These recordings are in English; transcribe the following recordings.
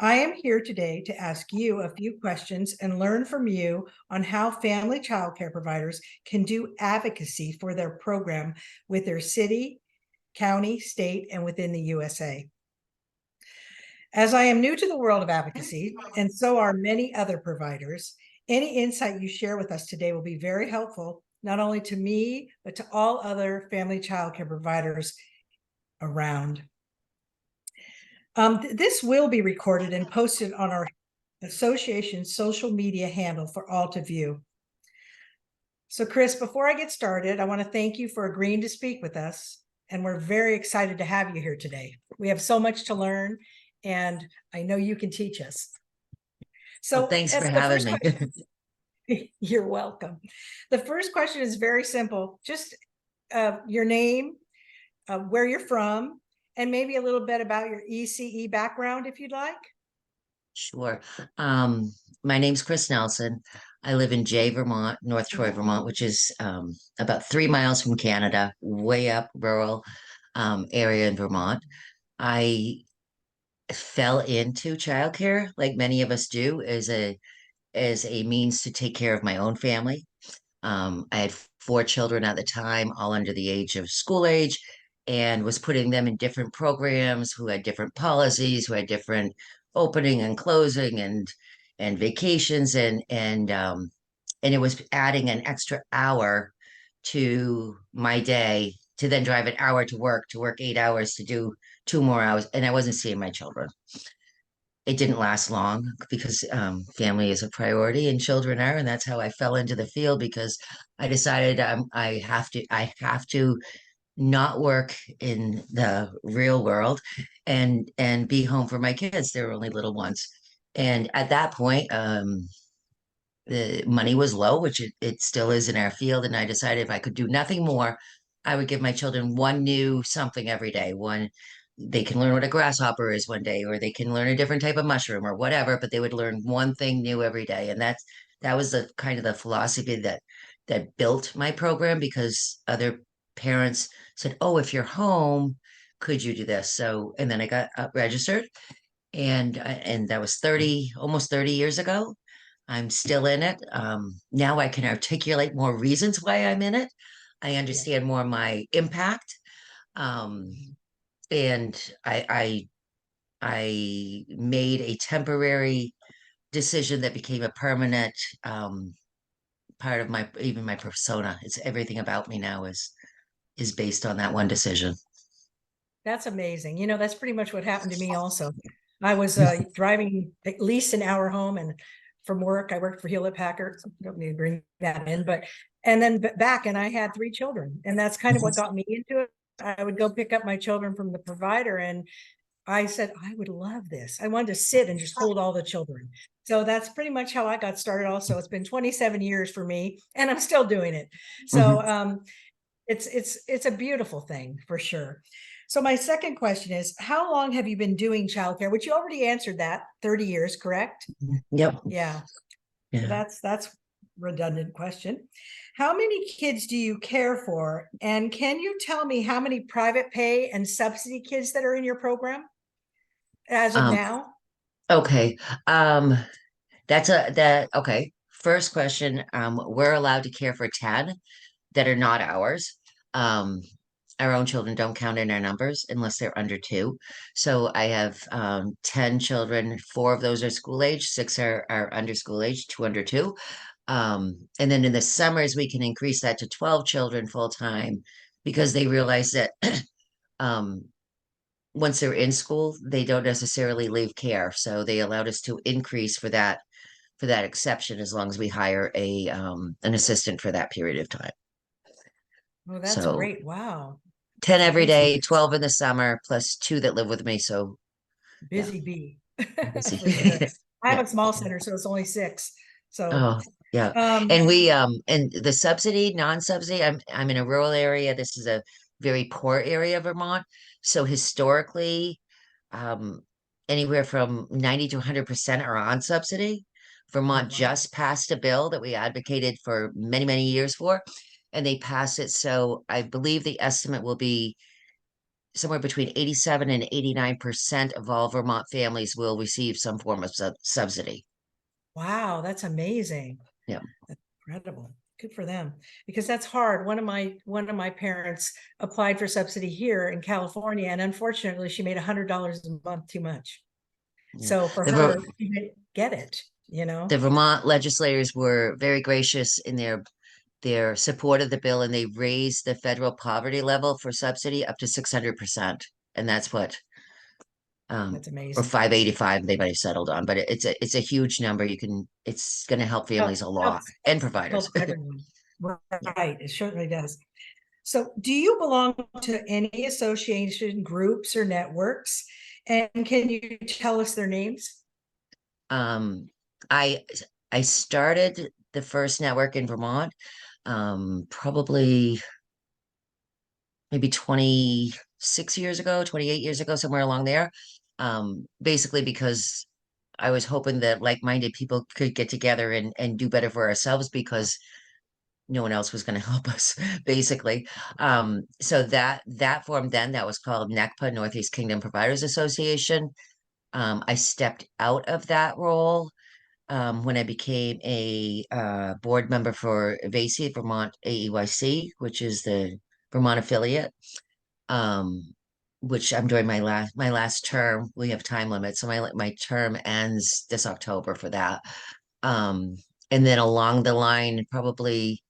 I am here today to ask you a few questions and learn from you on how family childcare providers can do advocacy for their program with their city, county, state, and within the USA. As I am new to the world of advocacy, and so are many other providers, any insight you share with us today will be very helpful, not only to me, but to all other family childcare providers around. This will be recorded and posted on our association's social media handle for all to view. So Chris, before I get started, I want to thank you for agreeing to speak with us. And we're very excited to have you here today. We have so much to learn, and I know you can teach us. So well, thanks for having me. You're welcome. The first question is very simple. Just your name, where you're from, and maybe a little bit about your ECE background, if you'd like. Sure. My name's Chris Nelson. I live in Jay, Vermont, North Troy, Vermont, which is about 3 miles from Canada, way up rural area in Vermont. I fell into childcare, like many of us do, as a means to take care of my own family. I had 4 children at the time, all under the age of school age, and was putting them in different programs who had different policies, who had different opening and closing and vacations and it was adding an extra hour to my day to then drive an hour to work 8 hours to do 2 more hours, and I wasn't seeing my children. It didn't last long because family is a priority and children are, and that's how I fell into the field because I decided I have to not work in the real world and be home for my kids. They're only little ones. And at that point, the money was low, which it still is in our field. And I decided if I could do nothing more, I would give my children one new something every day. One, they can learn what a grasshopper is one day, or they can learn a different type of mushroom or whatever, but they would learn one thing new every day. And that was the kind of the philosophy that built my program, because other parents said, "Oh, if you're home, could you do this?" So, and then I got registered, and that was almost 30 years ago. I'm still in it. Now I can articulate more reasons why I'm in it. I understand more my impact. Um, and I made a temporary decision that became a permanent part of my persona. It's everything about me now is based on that one decision. That's amazing. You know, that's pretty much what happened to me also. I was driving at least an hour home, and from work, I worked for Hewlett Packard. So don't need to bring that in, but and then back, and I had 3 children, and that's kind of what got me into it. I would go pick up my children from the provider, and I said, I would love this. I wanted to sit and just hold all the children. So that's pretty much how I got started. Also, it's been 27 years for me, and I'm still doing it. So it's a beautiful thing for sure. So my second question is, how long have you been doing childcare? Which you already answered that, 30 years, correct? Yep. Yeah. So Yeah. that's redundant question. How many kids do you care for? And can you tell me how many private pay and subsidy kids that are in your program as of Um, now? okay. Okay. First question. We're allowed to care for 10 that are not ours. Um, our own children don't count in our numbers unless they're under 2. So I have 10 children. 4 of those are school age, 6 are under school age, 2 under 2. And then in the summers, we can increase that to 12 children full time because they realize that um, once they're in school, they don't necessarily leave care. So they allowed us to increase for that exception as long as we hire a an assistant for that period of time. Oh, that's So great. Wow. 10 That's every amazing. day, 12 in the summer, plus 2 that live with me. So yeah. Busy bee for sure. Busy. I have Yeah. a small center, so it's only 6. So, Oh, yeah. um, And and the subsidy, non-subsidy, I'm in a rural area. This is a very poor area of Vermont. So historically, um, anywhere from 90 to 100% are on subsidy. oh, Vermont wow. just passed a bill that we advocated for many, many years for, and they passed it. So I believe the estimate will be somewhere between 87 and 89% of all Vermont families will receive some form of subsidy. Wow, that's amazing. Yeah. That's incredible. Good for them. Because that's hard. One of my parents applied for subsidy here in California, and unfortunately she made $100 a month too much. Yeah. So for The, her, she didn't get it, the Vermont legislators were very gracious in their support of the bill, and they raised the federal poverty level for subsidy up to 600%. And that's what That's or amazing. 585 they might have settled on, but it's a huge number. It's going to help families a lot Helps and providers. helps everyone. Yeah. Right, it certainly does. So, do you belong to any association, groups, or networks? And can you tell us their names? Um, I I started the first network in Vermont, probably maybe 26 years ago, 28 years ago, somewhere along there. Basically because I was hoping that like-minded people could get together and do better for ourselves because no one else was going to help us, basically. So that formed then, that was called NECPA, Northeast Kingdom Providers Association. I stepped out of that role when I became a board member for VAC, Vermont AEYC, which is the Vermont affiliate, um, which I'm doing my last term. We have time limits, so my term ends this October for that. Um, and then along the line, probably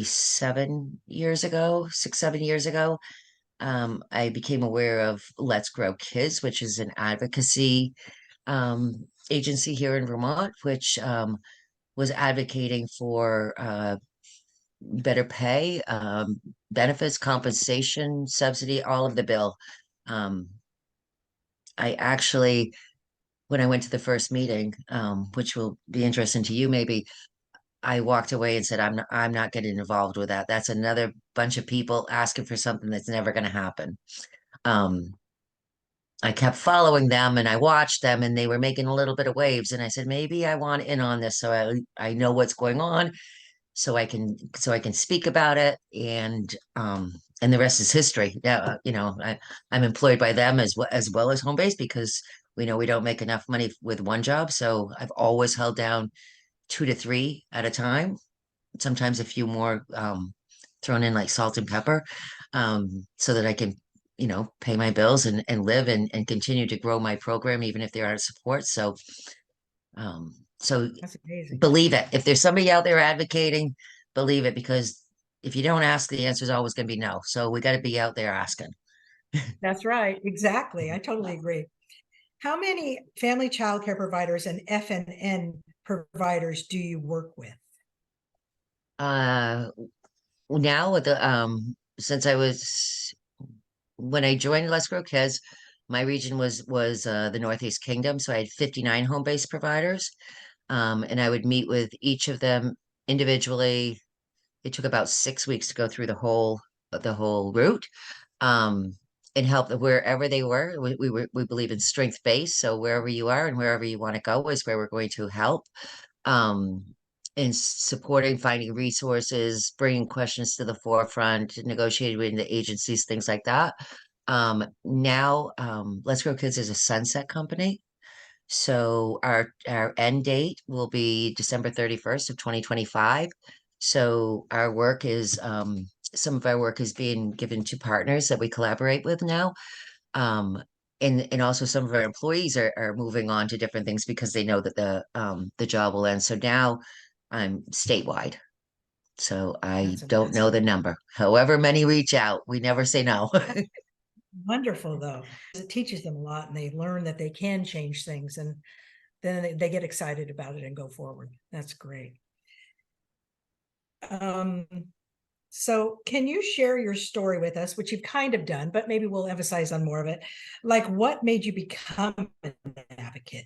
7 years ago, 6, 7 years ago, I became aware of Let's Grow Kids, which is an advocacy agency here in Vermont, which was advocating for better pay, benefits, compensation, subsidy, all of the bill. Um, I actually, when I went to the first meeting, which will be interesting to you, maybe, I walked away and said, I'm not getting involved with that. That's another bunch of people asking for something that's never going to happen. Um, I kept following them and I watched them and they were making a little bit of waves. And I said, maybe I want in on this so I know what's going on so I can speak about it and the rest is history. Yeah, I'm employed by them as well as home base because we know we don't make enough money with one job. So I've always held down 2 to 3 at a time, sometimes a few more thrown in like salt and pepper, so that I can, pay my bills and live and continue to grow my program, even if there aren't support. So That's amazing. believe it. If there's somebody out there advocating, believe it, because if you don't ask, the answer is always going to be no. So we got to be out there asking. That's right. Exactly. I totally agree. How many family childcare providers and FNN providers do you work with? Uh, Now with the since I was when I joined Let's Grow Kids, my region was the Northeast Kingdom, so I had 59 home-based providers, and I would meet with each of them individually. It took about 6 weeks to go through the whole route, um, and help them wherever they were. We believe in strength based, so wherever you are and wherever you want to go is where we're going to help. Um, in supporting, finding resources, bringing questions to the forefront, negotiating with the agencies, things like that. Now, Let's Grow Kids is a sunset company. So our end date will be December 31st of 2025. So some of our work is being given to partners that we collaborate with now. Um, and also some of our employees are moving on to different things because they know that the job will end. So now I'm statewide. So I That's don't know the number. However many reach out, we never say no. wonderful, though. It teaches them a lot and they learn that they can change things and then they get excited about it and go forward. That's great. Um, so can you share your story with us, which you've kind of done, but maybe we'll emphasize on more of it. Like what made you become an advocate?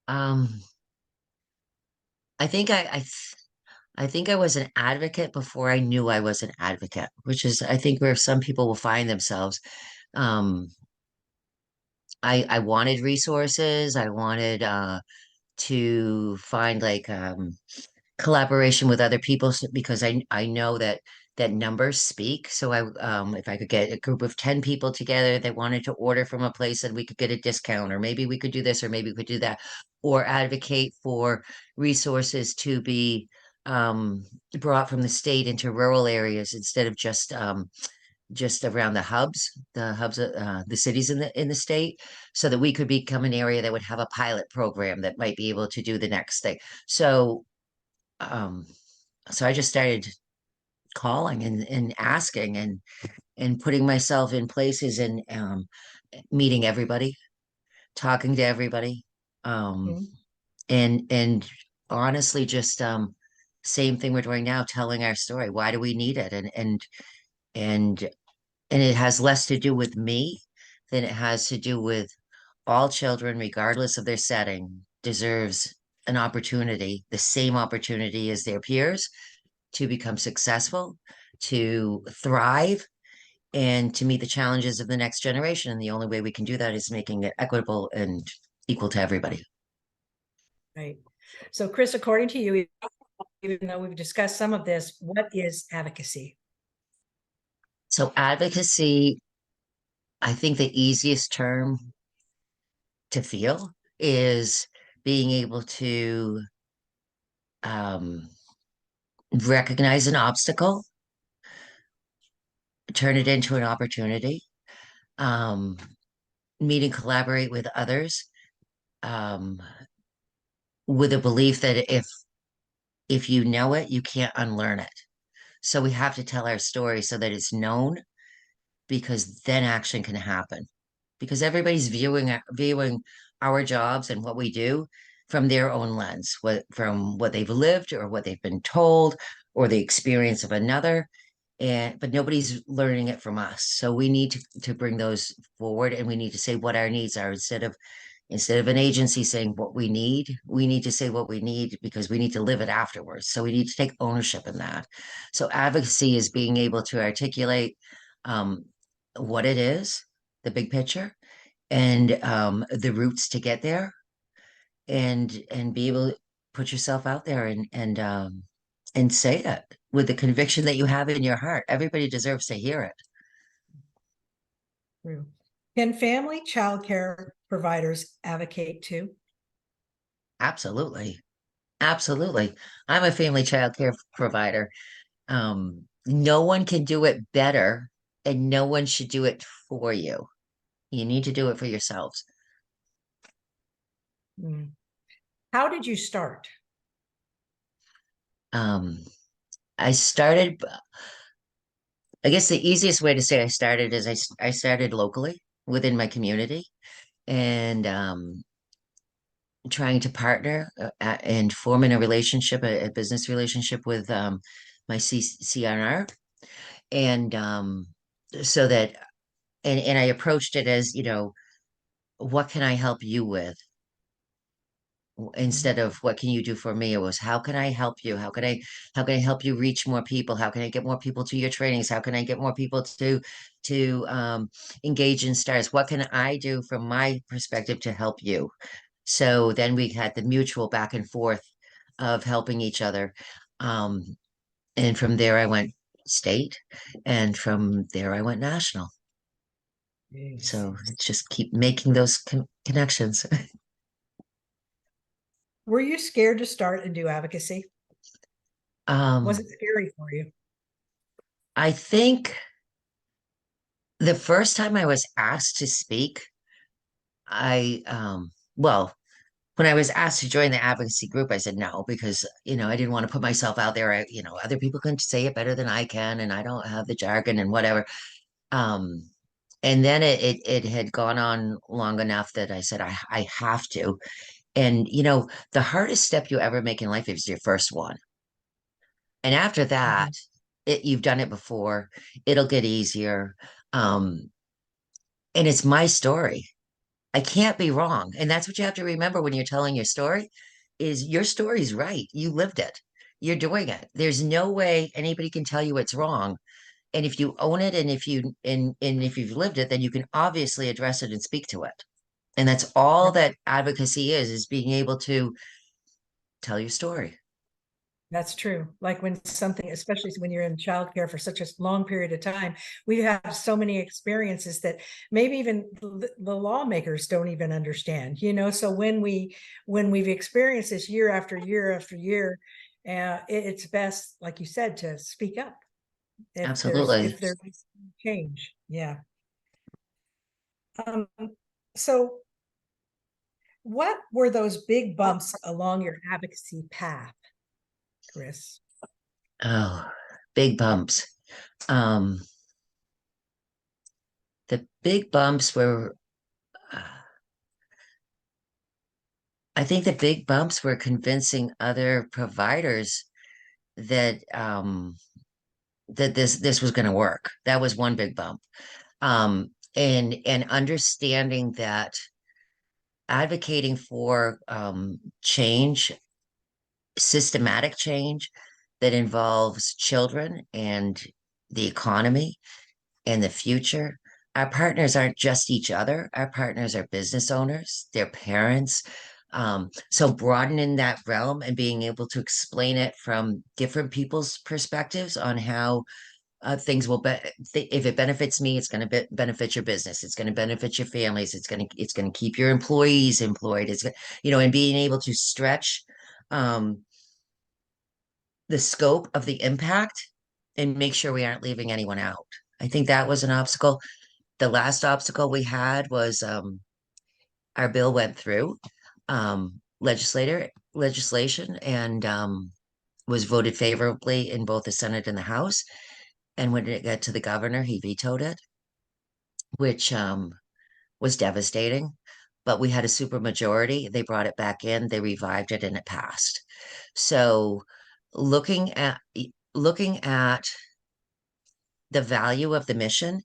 Um, I think I think I was an advocate before I knew I was an advocate, which is I think where some people will find themselves. Um, I wanted resources. I wanted to find like collaboration with other people because I know that that numbers speak. So if I could get a group of 10 people together that wanted to order from a place and we could get a discount, or maybe we could do this, or maybe we could do that, or advocate for resources to be brought from the state into rural areas instead of just around the cities in the state, so that we could become an area that would have a pilot program that might be able to do the next thing. Um, so I just started calling and asking and putting myself in places and meeting everybody, talking to everybody, um, Mhm. and honestly just same thing we're doing now, telling our story. Why do we need it? And and it has less to do with me than it has to do with all children, regardless of their setting, deserves an opportunity, the same opportunity as their peers, to become successful, to thrive, and to meet the challenges of the next generation. And the only way we can do that is making it equitable and equal to everybody. Right. So, Chris, according to you, even though we've discussed some of this, what is advocacy? So, advocacy, I think the easiest term to feel is being able to um, recognize an obstacle, turn it into an opportunity, um, meet and collaborate with others, um, with a belief that if you know it, you can't unlearn it. So we have to tell our story so that it's known, because then action can happen. Because everybody's viewing our jobs and what we do from their own lens, from what they've lived or what they've been told or the experience of another. And but nobody's learning it from us. So we need to bring those forward, and we need to say what our needs are, instead of an agency saying what we need to say what we need, because we need to live it afterwards. So we need to take ownership in that. So advocacy is being able to articulate um, what it is, the big picture, and the routes to get there, and be able to put yourself out there and say it with the conviction that you have in your heart. Everybody deserves to hear it. True. Can family childcare providers advocate too? Absolutely. Absolutely. I'm a family child care provider. No one can do it better, and no one should do it for you. You need to do it for yourselves. Mm. How did you start? Um, I started, I guess the easiest way to say I started is I started locally within my community, and trying to partner and forming a relationship, a business relationship with my CNR. And so that, and I approached it as, what can I help you with? Mhm. Instead of what can you do for me? It was how can I help you? How can I help you reach more people? How can I get more people to your trainings? How can I get more people to engage in stars? What can I do from my perspective to help you? So then we had the mutual back and forth of helping each other. Um, and from there I went state, and from there I went national. Yes. So just keep making those connections. Were you scared to start and do advocacy? Was Um, it scary for you? I think the first time I was asked to speak, well, when I was asked to join the advocacy group, I said no, because, I didn't want to put myself out there. Other people can say it better than I can, and I don't have the jargon and whatever. Um, and then it had gone on long enough that I said, I have to. And, the hardest step you ever make in life is your first one. And after that, Mhm. you've done it before, it'll get easier. Um, and it's my story. I can't be wrong. And that's what you have to remember when you're telling your story, is your story's right. You lived it. You're doing it. There's no way anybody can tell you it's wrong. And if you own it, and if you've lived it, then you can obviously address it and speak to it. And that's all Yep. that advocacy is being able to tell your story. That's true. Like when something, especially when you're in childcare for such a long period of time, we have so many experiences that maybe even the lawmakers don't even understand, you know? So when we've experienced this year after year after year, it's best, like you said, to speak up Absolutely. if there's change. Yeah. Um, so what were those big bumps along your advocacy path, Chris? Oh, big bumps. Um, the big bumps were, uh, I think the big bumps were convincing other providers that that this was going to work. That was one big bump. And understanding that advocating for change, systematic change that involves children and the economy and the future. Our partners aren't just each other. Our partners are business owners, their parents. So broadening that realm and being able to explain it from different people's perspectives on how things will be, if it benefits me, it's going to benefit your business. It's going to benefit your families. It's going to keep your employees employed. And being able to stretch um, the scope of the impact and make sure we aren't leaving anyone out. I think that was an obstacle. The last obstacle we had was our bill went through legislation and was voted favorably in both the Senate and the House. And when it got to the governor, he vetoed it, which was devastating. But we had a super majority. They brought it back in, they revived it, and it passed. So looking at looking at the value of the mission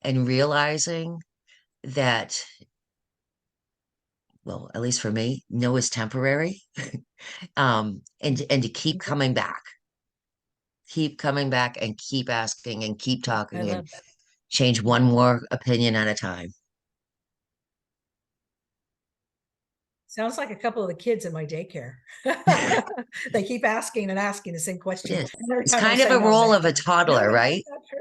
and realizing that, well, at least for me, no is temporary. And to keep coming back and keep asking and keep I talking and love that. change one more opinion at a time. Sounds like a couple of the kids in my daycare. They keep asking and asking the same It question. is. And every It's time I kind of say a no, role next of a time. No, toddler, that's right? not true.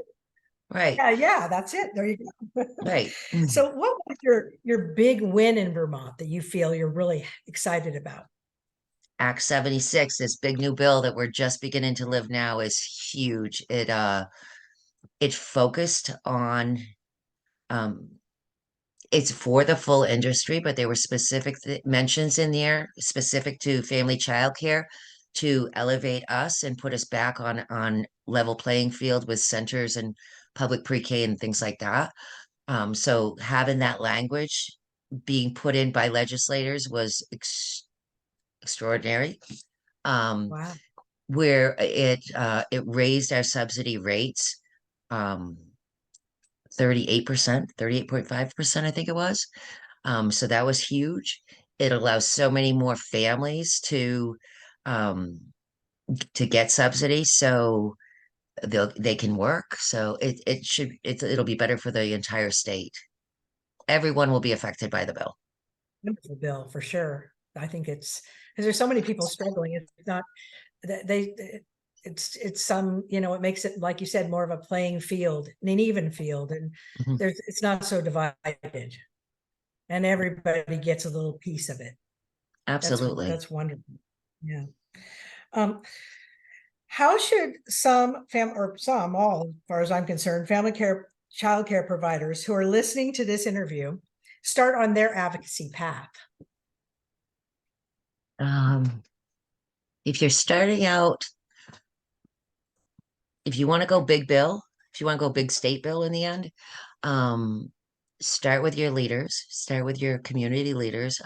Right, Yeah, that's it. There you go. right. So what was your big win in Vermont that you feel you're really excited about? Act 76, this big new bill that we're just beginning to live now is huge. It focused on um it's for the full industry, but there were specific mentions in there specific to family childcare to elevate us and put us back on level playing field with centers and public pre-K and things like that. So having that language being put in by legislators was extraordinary. Um, Wow. where it raised our subsidy rates um 38%, 38.5%, I think it was. So that was huge. It allows so many more families um to get subsidies so they can work. So it'll be better for the entire state. Everyone will be affected by the bill. Wonderful bill for sure. I think it's because there's so many people struggling. It's not that it's some, you know, it makes it, like you said, more of a playing field, an even field, and Mhm. it's not so divided, and everybody gets a little piece of it. Absolutely. That's wonderful. Yeah. Um, how should some or some, all as far as I'm concerned, family care, child care providers who are listening to this interview start on their advocacy path? Um, if you're starting out, if you want to go big bill, if you want to go big state bill in the end, um, start with your leaders, start with your community leaders,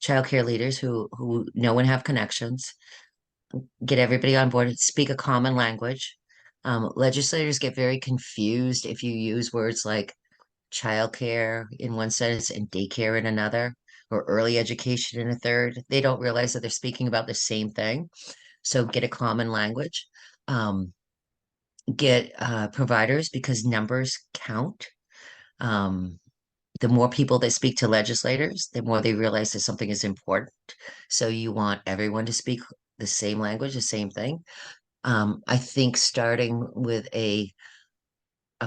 childcare leaders who know and have connections, get everybody on board, speak a common language. Legislators get very confused if you use words like childcare in one sentence and daycare in another, or early education in a third. They don't realize that they're speaking about the same thing. So get a common language. Um, get providers because numbers count. Um, the more people that speak to legislators, the more they realize that something is important. So you want everyone to speak the same language, the same thing. I think starting with a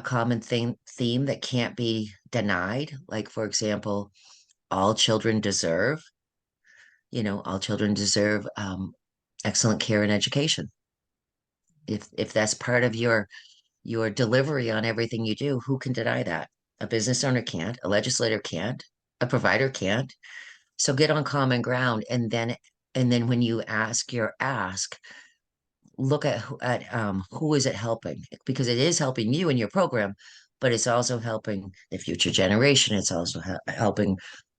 common theme that can't be denied, like for example, all children deserve, all children deserve excellent care and education. If that's part of your delivery on everything you do, who can deny that? A business owner can't, a legislator can't, a provider can't. So get on common ground, and then when you ask your ask, look at who is it helping, because it is helping you in your program, but it's also helping the future generation. It's also helping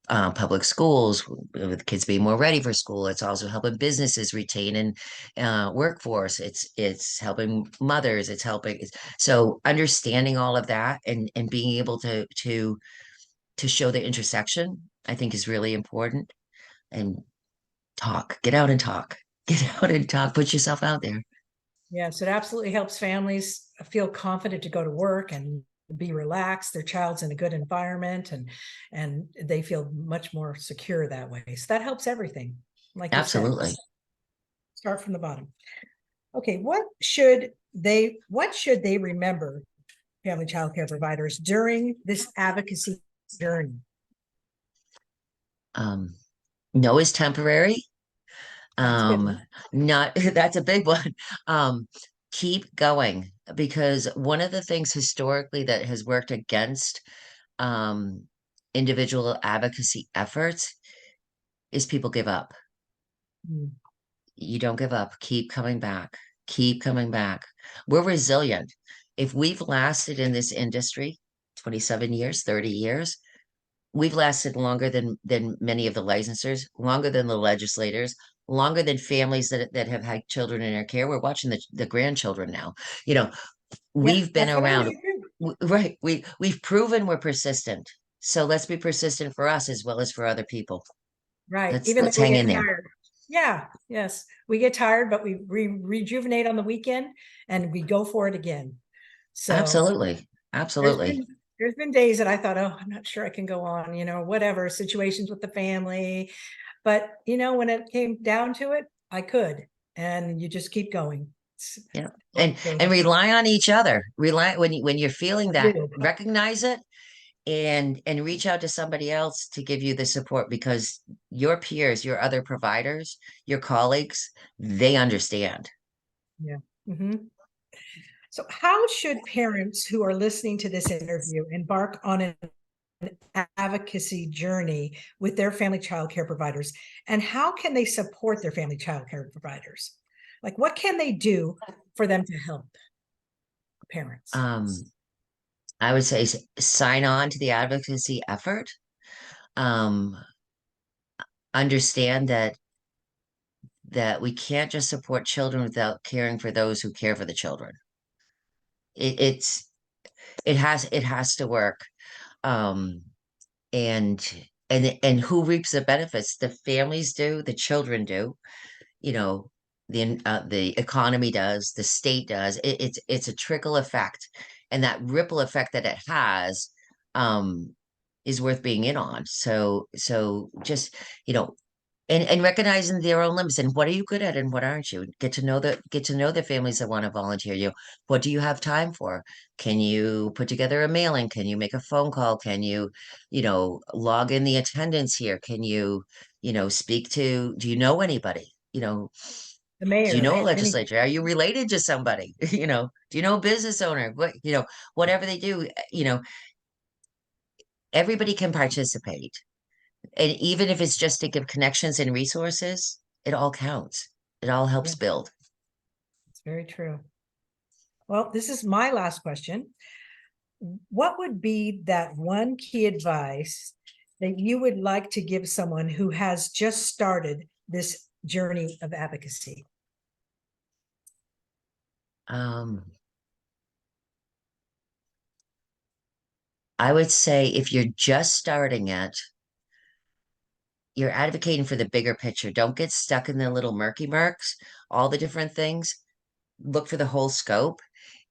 public schools with kids being more ready for school. It's also helping businesses retain and workforce. It's helping mothers. It's helping. So understanding all of that and being able to show the intersection, I think is really important. And get out and talk, get out and talk, put yourself out there. Yes, it absolutely helps families feel confident to go to work and be relaxed. Their child's in a good environment, and they feel much more secure that way. So that helps everything. Like you said, Absolutely. start from the bottom. Okay, what should they remember, family child care providers, during this advocacy journey? Um, no is temporary. That's a good one. Not that's a big one. Um, keep going, because one of the things historically that has worked against um individual advocacy efforts is people give up. Mm. You don't give up. Keep coming back. Keep coming back. We're resilient. If we've lasted in this industry 27 years, 30 years, we've lasted longer than many of the licensors, longer than the legislators, longer than families that have had children in their care. We're watching the grandchildren now. You know, Yeah, we've been that's what I around, do. right? We've proven we're persistent. So let's be persistent for us as well as for other people. Right. Let's Even though let's we hang get in there. tired. Yeah. Yes. We get tired, but we rejuvenate on the weekend and we go for it again. So Absolutely. there's Absolutely. been there's been days that I thought, oh, I'm not sure I can go on, whatever, situations with the family. But when it came down to it, I could. And you just keep going. Yeah. And So and rely on each other. Rely when you're feeling I that, do. recognize it and reach out to somebody else to give you the support, because your peers, your other providers, your colleagues, they understand. Yeah. Mhm. So how should parents who are listening to this interview embark on an advocacy journey with their family child care providers, and how can they support their family child care providers? Like, what can they do for them to help parents? Um, I would say sign on to the advocacy effort. Um, understand that we can't just support children without caring for those who care for the children. It, it's it has to work. Um, and and who reaps the benefits? The families do, the children do. You know, the economy does, the state does. It's a trickle effect, and that ripple effect that it has um is worth being in on. So just, you know, and recognizing their own limits and what are you good at and what aren't you. Get to know the families that want to volunteer you. What do you have time for? Can you put together a mailing? Can you make a phone call? Can you, log in the attendance here? Can you, speak to, do you know anybody? The Do you mayor, know a any, legislature? Are you related to somebody? Do you know a business owner? Whatever they do, everybody can participate. And even if it's just to give connections and resources, it all counts. It all yeah, helps build. it's very true. Well, this is my last question. What would be that one key advice that you would like to give someone who has just started this journey of advocacy? Um, I would say if you're just starting it, you're advocating for the bigger picture. Don't get stuck in the little murky murks, all the different things. Look for the whole scope,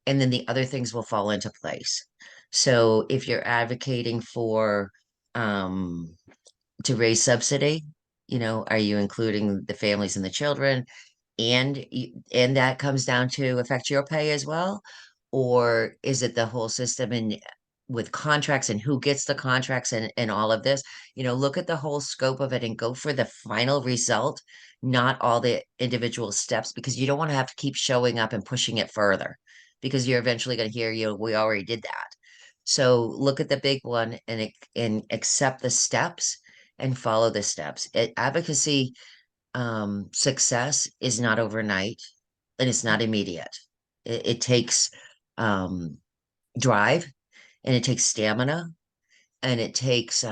and then the other things will fall into place. So if you're advocating for to raise subsidy, are you including the families and the children? and that comes down to affect your pay as well? Or is it the whole system and with contracts and who gets the contracts and all of this? Look at the whole scope of it and go for the final result, not all the individual steps, because you don't want to have to keep showing up and pushing it further because you're eventually going to hear, we already did that. So look at the big one and accept the steps and follow the steps. Advocacy success is not overnight and it's not immediate. It takes um, drive and it takes stamina and it takes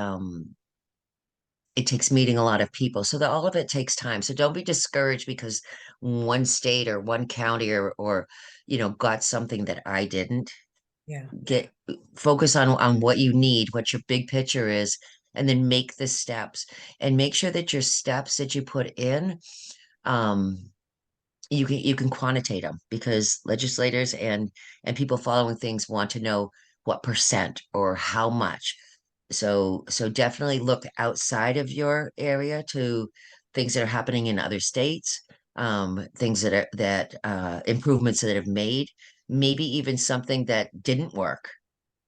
meeting a lot of people. So that all of it takes time. So don't be discouraged because one state or one county or got something that I didn't. Yeah. Get focus on what you need, what your big picture is, and then make the steps and make sure that your steps that you put in um you can quantitate them because legislators and people following things want to know what percent or how much. So definitely look outside of your area to things that are happening in other states, things that improvements that have made, maybe even something that didn't work.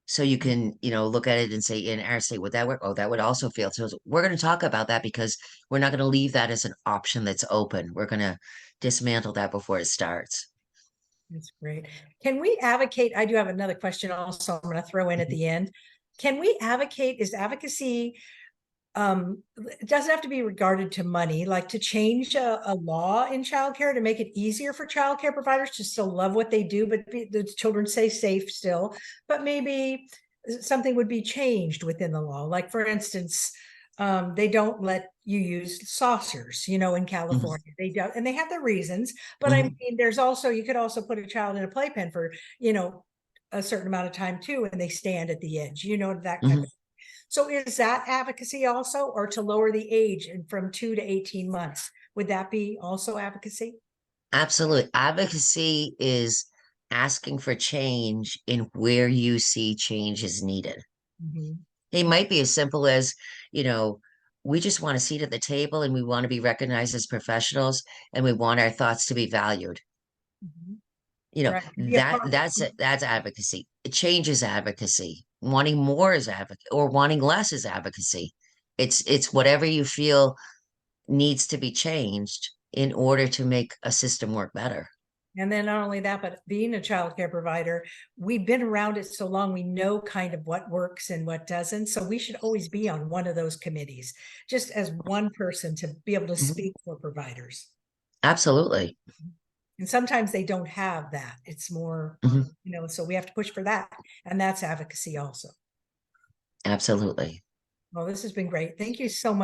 So you can, look at it and say, in our state, would that work? Oh, that would also fail. So we're going to talk about that because we're not going to leave that as an option that's open. We're going to dismantle that before it starts. That's great. Can we advocate? I do have another question also I'm going to throw in at the end. Can we advocate? Is advocacy, it doesn't have to be regarded to money, like to change a law in childcare to make it easier for childcare providers to still love what they do, but the children stay safe still. But maybe something would be changed within the law. Like, for instance, they don't let you use saucers, in Mhm, California. They don't, and they have their reasons. But I mhm, mean, you could also put a child in a playpen for, a certain amount of time too, and they stand at the edge, that type mhm. of. So is that advocacy also, or to lower the age and from 2 to 18 months? Would that be also advocacy? Absolutely. Advocacy is asking for change in where you see change is needed. Mhm. It might be as simple as, you know, we just want a seat at the table and we want to be recognized as professionals and we want our thoughts to be valued. Mhm. You know, Right. To be a that part. that's advocacy. Change is advocacy. Wanting more is advocacy, or wanting less is advocacy. It's whatever you feel needs to be changed in order to make a system work better. And then not only that, but being a childcare provider, we've been around it so long, we know kind of what works and what doesn't. So we should always be on one of those committees, just as one person to be able to Mhm. speak for providers. Absolutely. And sometimes they don't have that. It's more, Mhm. so we have to push for that. And that's advocacy also. Absolutely. Well, this has been great. Thank you so much.